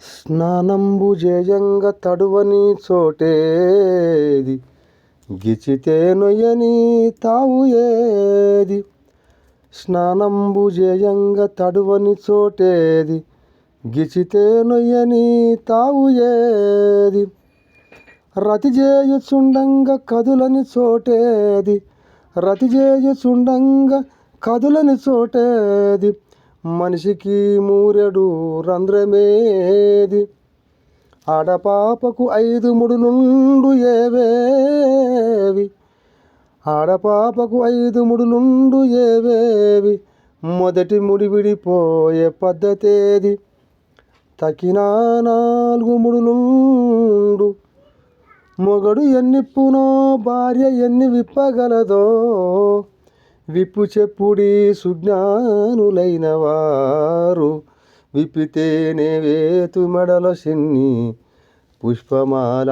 స్నానంబు జేయంగ తడువని చోటేది, గిచితే నొయ్యని తావు ఏది. స్నానంబు జేయంగ తడువని చోటేది, గిచితే నొయ్యని తావు ఏది. రతిజేయుచుండంగ కదులని చోటేది, రతిజేయుచుండంగ కదులని చోటేది. మనిషికి మూరెడు రంధ్రమేది, ఆడపాపకు 5 ముడులుండు ఏవేవి. ఆడపాపకు 5 ముడులుండు ఏవేవి. మొదటి ముడి విడిపోయే పద్ధతేది, తకినా 4 ముడులుండు. మొగడు ఎన్నిప్పునో భార్య ఎన్ని విప్పగలదో, విప్పు చెప్పుడి సుజ్ఞానులైన వారు. విప్పితేనే వేతు మెడల సిన్ని పుష్పమాల.